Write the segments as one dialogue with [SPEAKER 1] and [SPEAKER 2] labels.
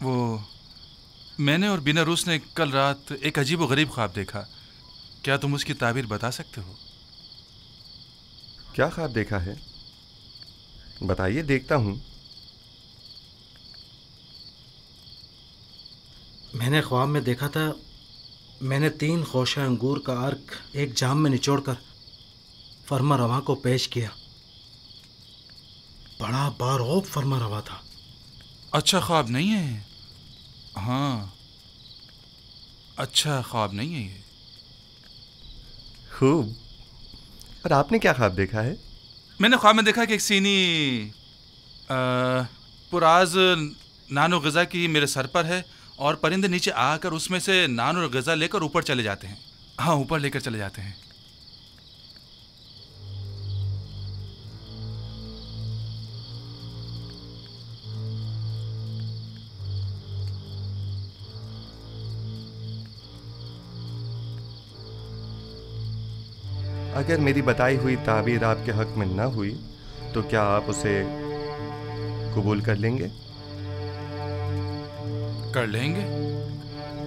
[SPEAKER 1] وہ میں نے اور بینا روس نے کل رات ایک عجیب و غریب خواب دیکھا. کیا تم اس کی تعبیر بتا سکتے ہو؟
[SPEAKER 2] کیا خواب دیکھا ہے؟ بتائیے، دیکھتا ہوں.
[SPEAKER 3] میں نے خواب میں دیکھا تھا، میں نے 3 خوشہ انگور کا عرق ایک جام میں نچوڑ کر فرما رواں کو پیش کیا. بڑا بارعب فرما رواں تھا.
[SPEAKER 1] اچھا خواب نہیں ہے. ہاں، اچھا خواب نہیں ہے یہ.
[SPEAKER 2] خوب. اور آپ نے کیا خواب دیکھا ہے؟
[SPEAKER 1] میں نے خواب میں دیکھا کہ ایک سینی پراز نان و غذا کی میرے سر پر ہے، اور پرندے نیچے آ کر اس میں سے نان اور غذا لے کر اوپر چلے جاتے ہیں. ہاں، اوپر لے کر چلے جاتے ہیں.
[SPEAKER 2] اگر میری بتائی ہوئی تعبیر آپ کے حق میں نہ ہوئی تو کیا آپ اسے قبول کر لیں گے؟
[SPEAKER 1] کر لیں گے.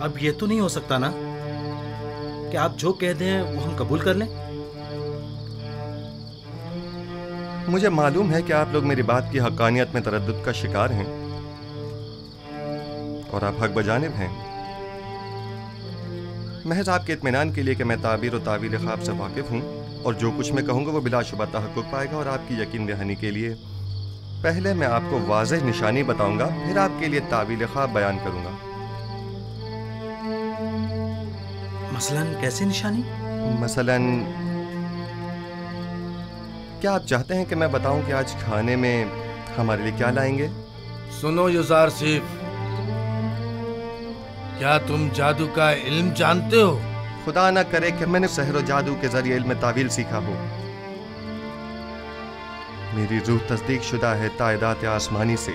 [SPEAKER 3] اب یہ تو نہیں ہو سکتا نا کہ آپ جو کہہ دیں وہ ہم قبول کر لیں؟
[SPEAKER 2] مجھے معلوم ہے کہ آپ لوگ میری بات کی حقانیت میں تردد کا شکار ہیں، اور آپ حق بجانب ہیں. محض آپ کے اطمینان کے لیے کہ میں تعبیر و تعویل خواب سے واقف ہوں، اور جو کچھ میں کہوں گا وہ بلا شبہ تحقق پائے گا. اور آپ کی یقین دہانی کے لیے پہلے میں آپ کو واضح نشانی بتاؤں گا، پھر آپ کے لیے تعویل خواب بیان کروں گا.
[SPEAKER 3] مثلاً کیسے نشانی؟
[SPEAKER 2] مثلاً کیا آپ چاہتے ہیں کہ میں بتاؤں کہ آج کھانے میں ہمارے لیے کیا لائیں گے؟
[SPEAKER 4] سنو یوزارسیف، کیا تم جادو کا علم جانتے ہو؟
[SPEAKER 2] خدا نہ کرے کہ میں نے سحر و جادو کے ذریعے علم تعویل سیکھا ہو. میری روح تصدیق شدہ ہے تائیدات آسمانی سے،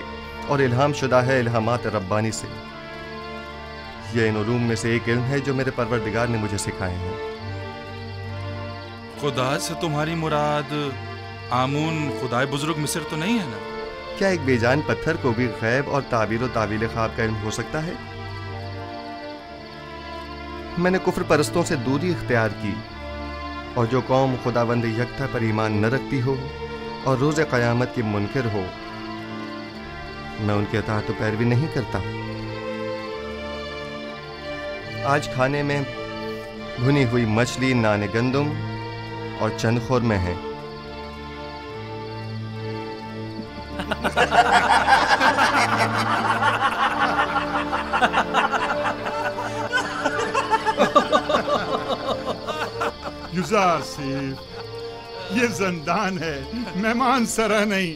[SPEAKER 2] اور الہام شدہ ہے الہامات ربانی سے. یہ ان علوم میں سے ایک علم ہے جو میرے پروردگار نے مجھے سکھائے ہیں.
[SPEAKER 1] خدا سے تمہاری مراد آمون خدائے بزرگ مصر تو نہیں ہے نا؟
[SPEAKER 2] کیا ایک بے جان پتھر کو بھی غیب اور تعبیر و تعویل خواب کا علم ہو سکتا ہے؟ میں نے کفر پرستوں سے دوری اختیار کی، اور جو قوم خداوند یکتا پر ایمان نہ رکھتی ہو اور روز قیامت کی منکر ہو، میں ان کے اطاعت و پیروی نہیں کرتا. آج کھانے میں بھنی ہوئی مچھلی، نان گندم اور چند خورمے ہیں.
[SPEAKER 5] یوزارسیف، یہ زندان ہے، مہمان سرا نہیں.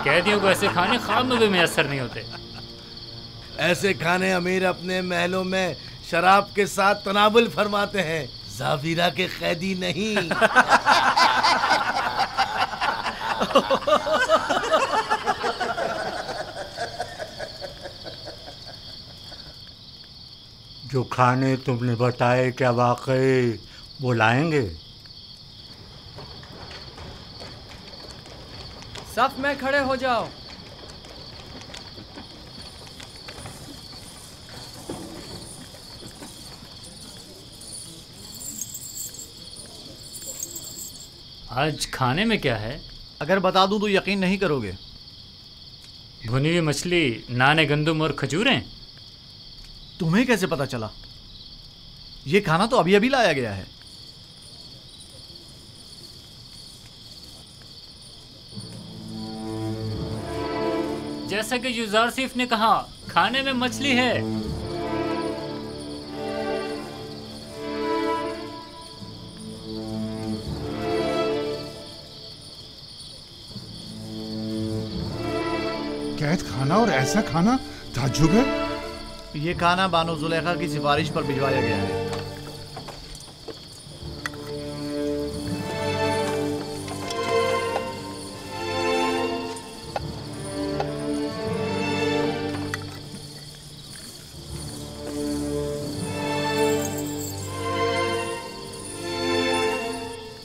[SPEAKER 6] قیدیوں کو ایسے کھانے خواب میں بھی میسر نہیں ہوتے.
[SPEAKER 4] ایسے کھانے امیر اپنے محلوں میں شراب کے ساتھ تناول فرماتے ہیں، زاویرہ کے قیدی نہیں.
[SPEAKER 7] جو کھانے تم نے بتائے کیا واقعی وہ لائیں گے؟
[SPEAKER 8] صف میں کھڑے ہو جاؤ.
[SPEAKER 6] آج کھانے میں کیا ہے؟
[SPEAKER 8] اگر بتا دوں تو یقین نہیں کرو گے.
[SPEAKER 6] بھنی ہوئی مچھلی، نان گندم اور کھجوریں.
[SPEAKER 8] تمہیں کیسے پتا چلا؟ یہ کھانا تو ابھی ابھی لایا گیا ہے.
[SPEAKER 6] جیسا کہ یوزارسیف نے کہا، کھانے میں مچھلی ہے.
[SPEAKER 5] قید کھانا اور ایسا کھانا تعجب ہے.
[SPEAKER 8] یہ کھانا بانو زلیخا کی سفارش پر بھجوایا گیا ہے.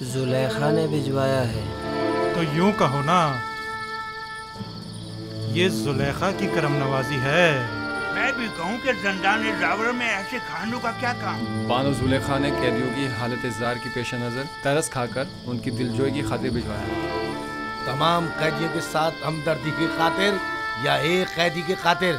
[SPEAKER 9] زلیخا نے بھجوایا ہے.
[SPEAKER 5] تو یوں کہو نا، یہ زلیخا کی کرم نوازی ہے۔
[SPEAKER 9] میں بھی کہوں کہ زندان زاور میں ایسے کھانوں کا کیا کام؟
[SPEAKER 10] بانو زلیخا نے قیدیوں کی حالت زار کی پیش نظر ترس کھا کر ان کی دلجوئی کی خاطر بھجوایا۔
[SPEAKER 4] تمام قیدیوں کے ساتھ ہمدردی کی خاطر یا ایک قیدی کی خاطر؟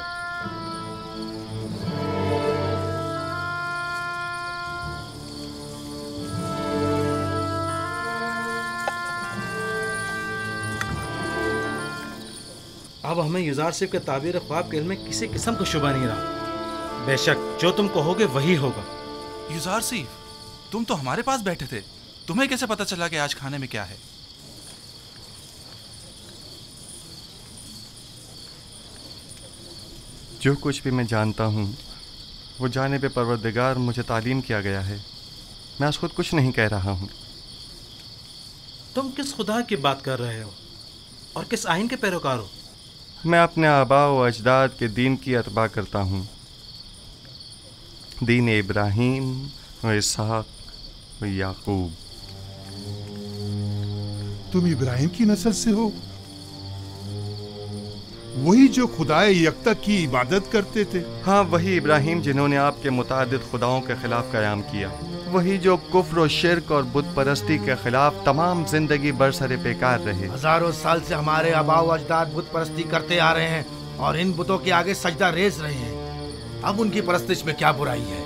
[SPEAKER 3] اب ہمیں یزار صاحب کے تعبیر خواب کے علم میں کسی قسم کا شبہ نہیں رہا۔ بے شک جو تم کہو گے وہی ہوگا۔
[SPEAKER 1] یزار صاحب، تم تو ہمارے پاس بیٹھے تھے، تمہیں کیسے پتا چلا کہ آج کھانے میں کیا ہے؟
[SPEAKER 2] جو کچھ بھی میں جانتا ہوں وہ جانب پروردگار مجھے تعلیم کیا گیا ہے۔ میں آج خود کچھ نہیں کہہ رہا ہوں۔
[SPEAKER 3] تم کس خدا کی بات کر رہے ہو اور کس آئین کے پیروکار ہو؟
[SPEAKER 2] میں اپنے آباء و اجداد کے دین کی اتباع کرتا ہوں، دین ابراہیم و اسحاق و یعقوب۔
[SPEAKER 5] تم ابراہیم کی نسل سے ہو؟ وہی جو خدائے یکتا کی عبادت کرتے تھے؟
[SPEAKER 2] ہاں، وہی ابراہیم جنہوں نے آپ کے متعدد خداؤں کے خلاف قیام کیا، وہی جو کفر و شرک اور بت پرستی کے خلاف تمام زندگی برسر پیکار رہے۔
[SPEAKER 4] ہزاروں سال سے ہمارے آباء و اجداد بت پرستی کرتے آ رہے ہیں اور ان بتوں کے آگے سجدہ ریز رہے ہیں۔ اب ان کی پرستش میں کیا برائی ہے؟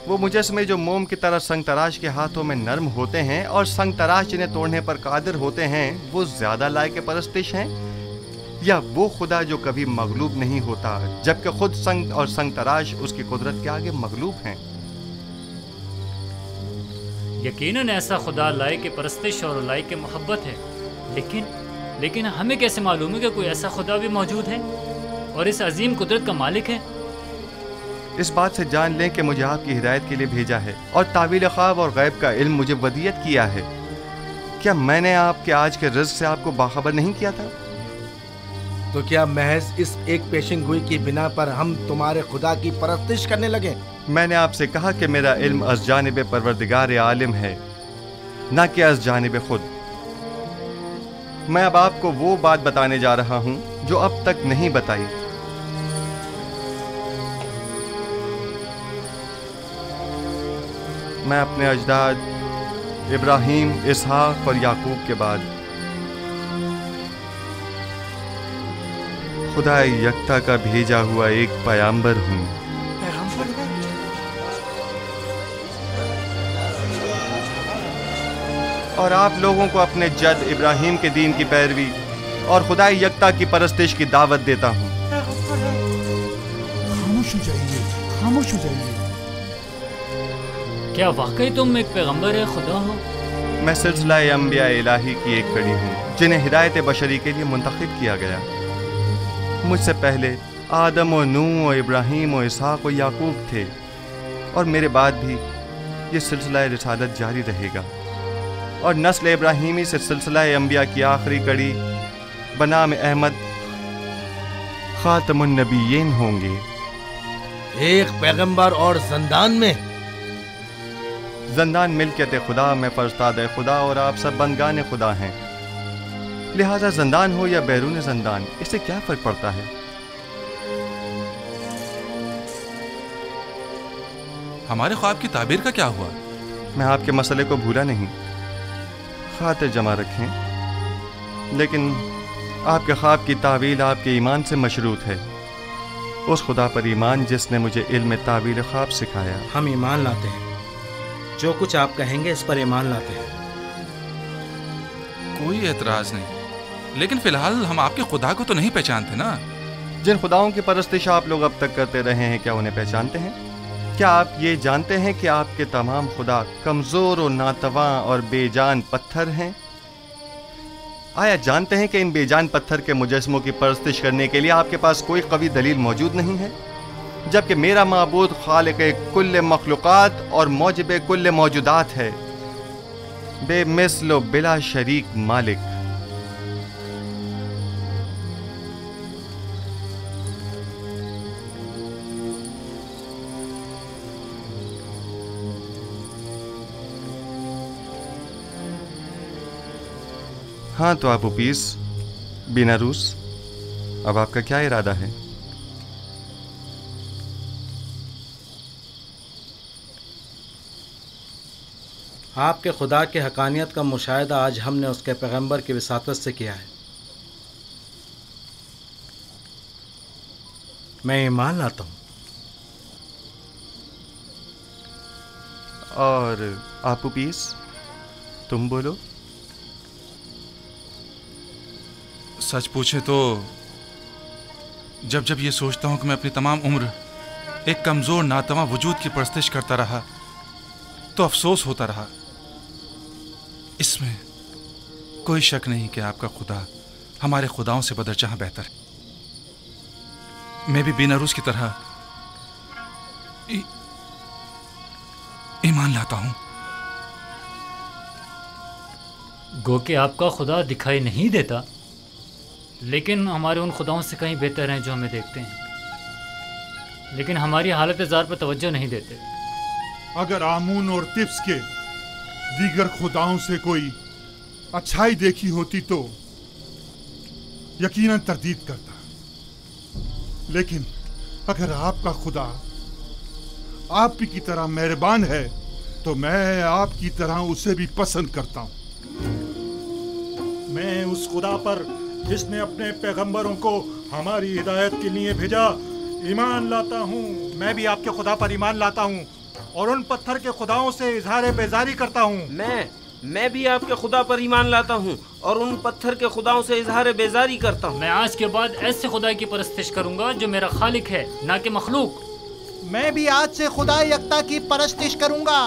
[SPEAKER 2] وہ مجسمے جو موم کی طرح سنگ تراش کے ہاتھوں میں نرم ہوتے ہیں اور سنگ تراش جنہیں توڑنے پر قادر ہوتے ہیں، وہ زیادہ لائق پرستش ہیں، یا وہ خدا جو کبھی مغلوب نہیں ہوتا جبکہ خود سنگ اور سنگ تراش اس کی قدرت کے آگے مغلوب ہیں؟
[SPEAKER 6] یقیناً ایسا خدا لائق پرستش اور لائق محبت ہے، لیکن ہمیں کیسے معلوم ہے کہ کوئی ایسا خدا بھی موجود ہے اور اس عظیم قدرت کا مالک ہے؟
[SPEAKER 2] اس بات سے جان لیں کہ مجھے آپ کی ہدایت کے لیے بھیجا ہے اور تعویل خواب اور غیب کا علم مجھے ودیت کیا ہے۔ کیا میں نے آپ کے آج کے رزق سے آپ کو باخبر نہیں کیا تھا؟
[SPEAKER 4] تو کیا محض اس ایک پیشن گوئی کی بنا پر ہم تمہارے خدا کی پرستش کرنے لگے؟
[SPEAKER 2] میں نے آپ سے کہا کہ میرا علم از جانب پروردگار عالم ہے، نہ کہ از جانب خود۔ میں اب آپ کو وہ بات بتانے جا رہا ہوں جو اب تک نہیں بتائی۔ میں اپنے اجداد ابراہیم، اسحاق اور یعقوب کے بعد خدا یکتا کا بھیجا ہوا ایک پیغمبر ہوں۔ اور آپ لوگوں کو اپنے جد ابراہیم کے دین کی پیروی اور خدا یکتا کی پرستش کی دعوت دیتا ہوں۔
[SPEAKER 5] خاموش ہو جائیے، خاموش ہو جائیے۔
[SPEAKER 6] کیا واقعی تم ایک پیغمبر خدا ہو؟
[SPEAKER 2] میں سلسلہ انبیاء الہی کی ایک کڑی ہوں جنہیں ہدایت بشری کے لیے منتخب کیا گیا۔ مجھ سے پہلے آدم و نوح و ابراہیم و اسحاق و یعقوب تھے، اور میرے بعد بھی یہ سلسلہ رسالت جاری رہے گا، اور نسل ابراہیمی سے سلسلہ انبیاء کی آخری کڑی بنام احمد خاتم النبیین ہوں گے۔
[SPEAKER 4] ایک پیغمبر اور زندان میں؟
[SPEAKER 2] زندان ملکیت خدا میں فرزاد خدا اور آپ سب بندگان خدا ہیں، لہذا زندان ہو یا بیرون زندان اس سے کیا فرق پڑتا ہے؟
[SPEAKER 1] ہمارے خواب کی تعبیر کا کیا ہوا؟
[SPEAKER 2] میں آپ کے مسئلے کو بھولا نہیں، خاطر جمع رکھیں، لیکن آپ کے خواب کی تعویل آپ کے ایمان سے مشروط ہے، اس خدا پر ایمان جس نے مجھے علم تعویل خواب سکھایا۔
[SPEAKER 3] ہم ایمان لاتے ہیں، جو کچھ آپ کہیں گے اس پر ایمان لاتے ہیں۔
[SPEAKER 1] کوئی اعتراض نہیں، لیکن فی الحال ہم آپ کے خدا کو تو نہیں پہچانتے نا؟
[SPEAKER 2] جن خداؤں کی پرستش آپ لوگ اب تک کرتے رہے ہیں، کیا انہیں پہچانتے ہیں؟ کیا آپ یہ جانتے ہیں کہ آپ کے تمام خدا کمزور و ناتواں اور بے جان پتھر ہیں؟ آیا جانتے ہیں کہ ان بے جان پتھر کے مجسموں کی پرستش کرنے کے لیے آپ کے پاس کوئی قوی دلیل موجود نہیں ہے، جبکہ میرا معبود خالق کل مخلوقات اور موجب کل موجودات ہے، بے مثل و بلا شریک مالک۔ ہاں تو آپ اوپیس بیناروس اب آپ کا کیا ارادہ ہے؟
[SPEAKER 3] آپ کے خدا کے حقانیت کا مشاہدہ آج ہم نے اس کے پیغمبر کی وساطت سے کیا ہے۔ میں ایمان لاتا ہوں۔
[SPEAKER 2] اور آپ پیس تم بولو۔
[SPEAKER 1] سچ پوچھے تو جب یہ سوچتا ہوں کہ میں اپنی تمام عمر ایک کمزور ناتواں وجود کی پرستش کرتا رہا تو افسوس ہوتا رہا۔ اس میں کوئی شک نہیں کہ آپ کا خدا ہمارے خداؤں سے بدرجہ بہتر ہے۔ میں بھی بین عروج کی طرح ایمان لاتا ہوں۔
[SPEAKER 6] گو کہ آپ کا خدا دکھائی نہیں دیتا، لیکن ہمارے ان خداؤں سے کہیں بہتر ہیں جو ہمیں دیکھتے ہیں، لیکن ہماری حالت زار پر توجہ نہیں دیتے۔
[SPEAKER 5] اگر آمون اور طفس کے دیگر خداؤں سے کوئی اچھائی دیکھی ہوتی تو یقیناً تردید کرتا، لیکن اگر آپ کا خدا آپ کی طرح مہربان ہے تو میں آپ کی طرح اسے بھی پسند کرتا ہوں۔
[SPEAKER 11] میں اس خدا پر جس نے اپنے پیغمبروں کو ہماری ہدایت کے لیے بھیجا ایمان لاتا ہوں۔
[SPEAKER 8] میں بھی آپ کے خدا پر ایمان لاتا ہوں اور ان پتھر کے خداؤں سے اظہار بیزاری کرتا ہوں۔
[SPEAKER 12] میں بھی آپ کے خدا پر ایمان لاتا ہوں اور ان پتھر کے خداؤں سے اظہار بیزاری کرتا ہوں۔
[SPEAKER 6] میں آج کے بعد ایسے خدا کی پرستش کروں گا جو میرا خالق ہے، نہ کہ مخلوق۔
[SPEAKER 8] میں بھی آج سے خدا یکتا کی پرستش کروں گا۔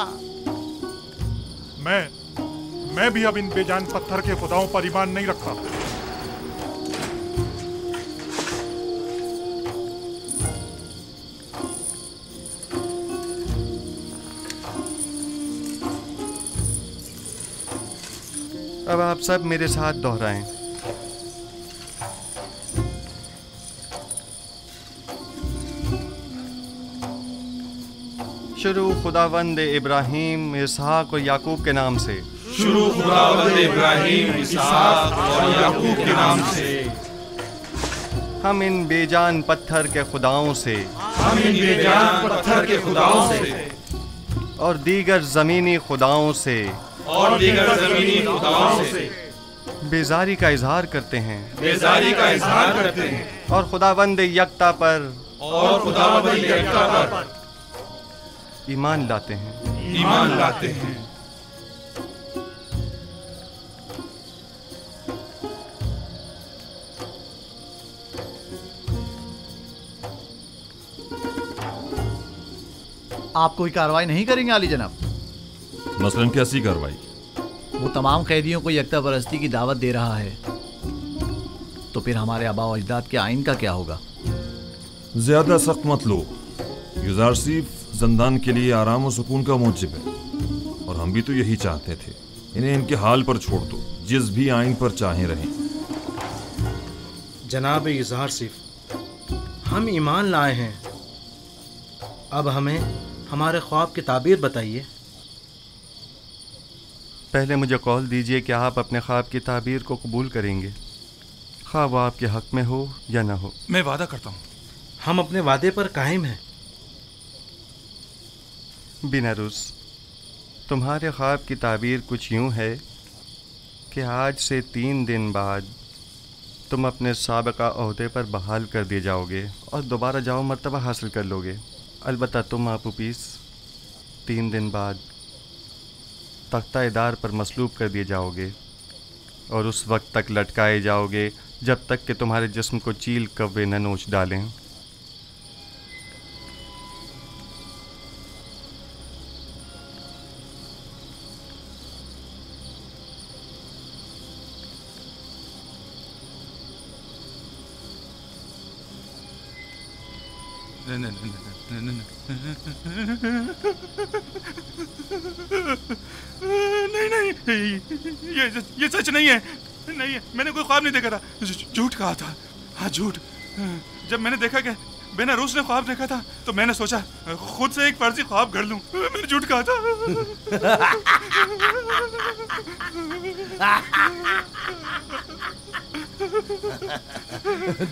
[SPEAKER 11] میں بھی اب ان بے جان پتھر کے خداؤں پر ایمان نہیں رکھتا۔
[SPEAKER 2] اب آپ سب میرے ساتھ دہرائیں۔ شروع خداوند ابراہیم، اسحاق اور یعقوب کے نام سے۔
[SPEAKER 1] شروع خداوند ابراہیم، اسحاق اور یعقوب کے نام سے۔
[SPEAKER 2] ہم ان بے جان پتھر کے خداؤں سے، اور دیگر زمینی خداؤں سے بیزاری کا اظہار کرتے ہیں، اور خداوند یکتا پر ایمان لاتے ہیں۔
[SPEAKER 8] آپ کوئی کارروائی نہیں کریں گے عالی جناب؟
[SPEAKER 13] مثلاً کیسی کارروائی؟
[SPEAKER 8] وہ تمام قیدیوں کو یکتا پرستی کی دعوت دے رہا ہے، تو پھر ہمارے آباء و اجداد کے آئین کا کیا ہوگا؟
[SPEAKER 13] زیادہ سخت مت لو۔ یوزارسیف زندان کے لیے آرام و سکون کا موجب ہے، اور ہم بھی تو یہی چاہتے تھے۔ انہیں ان کے حال پر چھوڑ دو، جس بھی آئین پر چاہیں رہیں۔
[SPEAKER 3] جناب یوزارسیف، ہم ایمان لائے ہیں، اب ہمیں ہمارے خواب کی تعبیر بتائیے۔
[SPEAKER 2] پہلے مجھے قول دیجئے کہ آپ اپنے خواب کی تعبیر کو قبول کریں گے، خواہ وہ آپ کے حق میں ہو یا نہ ہو۔
[SPEAKER 1] میں وعدہ کرتا ہوں۔
[SPEAKER 3] ہم اپنے وعدے پر قائم ہیں۔
[SPEAKER 2] بن عروج، تمہارے خواب کی تعبیر کچھ یوں ہے کہ آج سے 3 دن بعد تم اپنے سابقہ عہدے پر بحال کر دیے جاؤ گے اور دوبارہ جاؤ مرتبہ حاصل کر لو گے۔ البتہ تم آپوپیس 3 دن بعد تختہ ادار پر مصلوب کر دیے جاؤ گے، اور اس وقت تک لٹکائے جاؤ گے جب تک کہ تمہارے جسم کو چیل کوے نہ نوچ ڈالیں۔
[SPEAKER 1] نہیں، یہ سچ نہیں ہے۔ نہیں، میں نے کوئی خواب نہیں دیکھا تھا، جھوٹ کہا تھا۔ ہاں، جھوٹ۔ جب میں نے دیکھا کہ بن عروج نے خواب دیکھا تھا تو میں نے سوچا خود سے ایک فرضی خواب گھڑ لوں۔ میں نے جھوٹ کہا تھا۔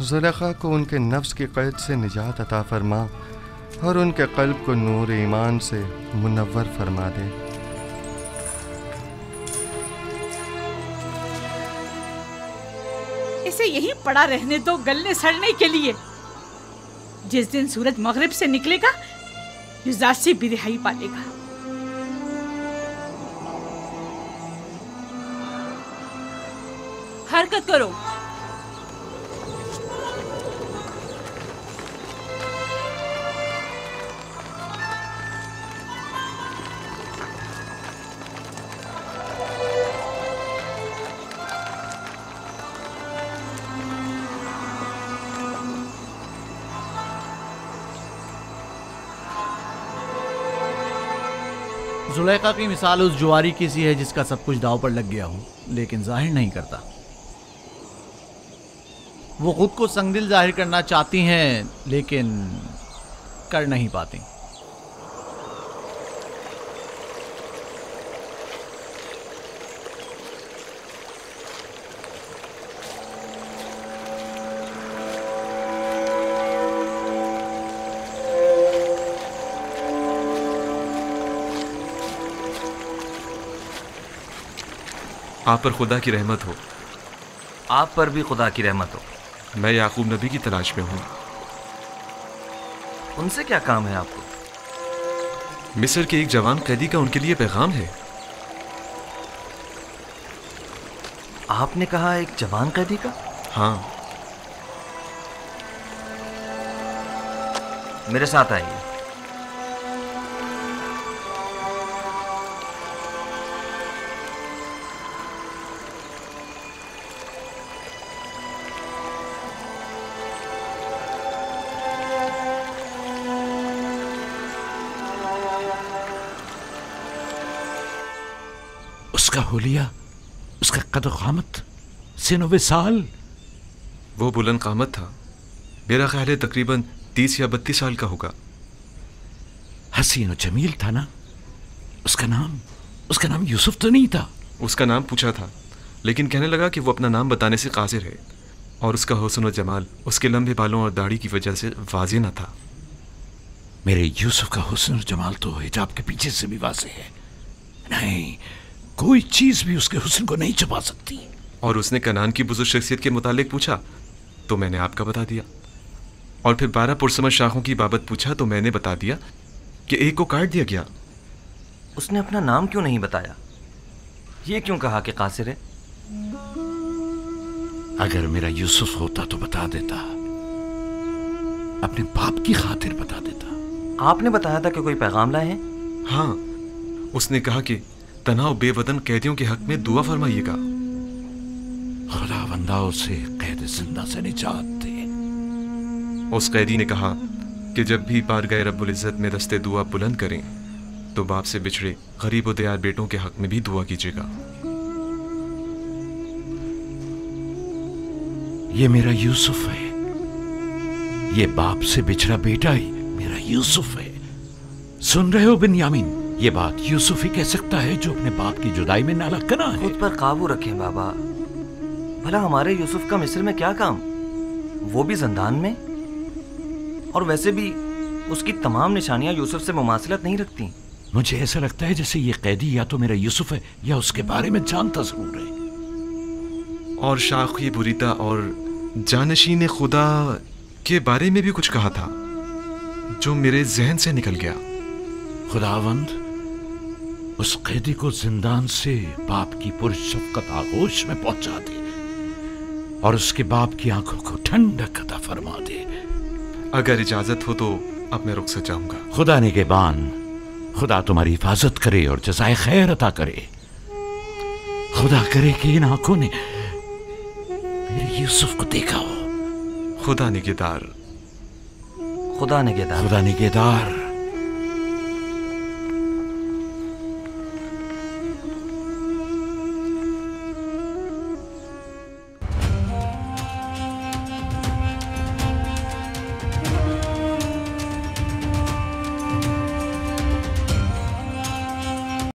[SPEAKER 2] زلیخا کو ان کے نفس کی قید سے نجات عطا فرما اور ان کے قلب کو نور ایمان سے منور فرما دے۔
[SPEAKER 14] اسے یہیں پڑا رہنے دو گلنے سڑنے کے لیے۔ جس دن سورج مغرب سے نکلے گا یوزارسی بھی رہائی پالے گا۔
[SPEAKER 15] حرکت کرو۔
[SPEAKER 8] زلیخا کی مثال اس جواری کی سی ہے جس کا سب کچھ داؤ پر لگ گیا ہو لیکن ظاہر نہیں کرتا۔ وہ خود کو سنگدل ظاہر کرنا چاہتی ہیں لیکن کر نہیں پاتی۔
[SPEAKER 16] آپ پر خدا کی رحمت ہو۔
[SPEAKER 17] آپ پر بھی خدا کی رحمت ہو۔
[SPEAKER 16] میں یعقوب نبی کی تلاش میں ہوں۔
[SPEAKER 17] ان سے کیا کام ہے آپ کو؟
[SPEAKER 16] مصر کے ایک جوان قیدی کا ان کے لیے پیغام ہے۔
[SPEAKER 17] آپ نے کہا ایک جوان قیدی کا؟
[SPEAKER 16] ہاں۔
[SPEAKER 17] میرے ساتھ آئیے۔
[SPEAKER 18] اس کا حلیہ، اس کا قد و قامت، سن و سال،
[SPEAKER 16] وہ بلند قامت تھا۔ میرا خیال ہے تقریباً 30 یا 32 سال کا ہوگا۔
[SPEAKER 18] حسین و جمیل تھا نا؟ اس کا نام یوسف تو نہیں تھا؟
[SPEAKER 16] اس کا نام پوچھا تھا لیکن کہنے لگا کہ وہ اپنا نام بتانے سے قاصر ہے اور اس کا حسن و جمال اس کے لمبے بالوں اور داڑھی کی وجہ سے واضح نہ تھا۔
[SPEAKER 18] میرے یوسف کا حسن و جمال تو حجاب کے پیچھے سے بھی واضح ہے۔ نہیں، کوئی چیز بھی اس کے حسن کو نہیں چھپا سکتی۔
[SPEAKER 16] اور اس نے کنعان کی بزرگ شخصیت کے متعلق پوچھا تو میں نے آپ کا بتا دیا، اور پھر 12 پرسمر شاخوں کی بابت پوچھا تو میں نے بتا دیا کہ ایک کو کاٹ دیا گیا۔
[SPEAKER 17] اس نے اپنا نام کیوں نہیں بتایا؟ یہ کیوں کہا کہ قاصر ہے؟
[SPEAKER 18] اگر میرا یوسف ہوتا تو بتا دیتا، اپنے باپ کی خاطر بتا دیتا۔
[SPEAKER 17] آپ نے بتایا تھا کہ کوئی پیغام لائے ہیں؟
[SPEAKER 16] ہاں، اس نے کہا کہ تنہا و بے وطن قیدیوں کے حق میں دعا فرمائیے گا۔
[SPEAKER 18] خدا بندہ اسے قید زندہ سے نجات دے۔
[SPEAKER 16] اس قیدی نے کہا کہ جب بھی بارگاہ رب العزت میں دستے دعا بلند کریں تو باپ سے بچھڑے غریب و دیار بیٹوں کے حق میں بھی دعا کیجیے گا۔
[SPEAKER 18] یہ میرا یوسف ہے، یہ باپ سے بچھڑا بیٹا ہی میرا یوسف ہے۔ سن رہے ہو بنیامین؟ یہ بات یوسف ہی کہہ سکتا ہے جو اپنے باپ کی جدائی میں نالا کنا ہے۔
[SPEAKER 17] خود پر قابو رکھیں بابا، بھلا ہمارے یوسف کا مصر میں کیا کام؟ وہ بھی زندان میں، اور ویسے بھی اس کی تمام نشانیاں یوسف سے مماثلت نہیں رکھتی۔
[SPEAKER 18] مجھے ایسا لگتا ہے جیسے یہ قیدی یا تو میرا یوسف ہے یا اس کے بارے میں جانتا ضرور ہے۔
[SPEAKER 16] اور شاخی بریتا اور جانشین خدا کے بارے میں بھی کچھ کہا تھا جو میرے ذہن سے نکل گیا۔
[SPEAKER 18] خداوند اس قیدی کو زندان سے باپ کی پرشفقت آغوش میں پہنچا دے اور اس کے باپ کی آنکھوں کو ٹھنڈک عطا فرما دے۔
[SPEAKER 16] اگر اجازت ہو تو اب میں رخصت جاؤں گا۔
[SPEAKER 18] خدا نگہبان، خدا تمہاری حفاظت کرے اور جزائے خیر عطا کرے۔ خدا کرے کہ ان آنکھوں نے میرے یوسف کو دیکھا ہو۔
[SPEAKER 16] خدا نگہدار۔
[SPEAKER 17] خدا نگہدار۔
[SPEAKER 18] خدا نگہدار۔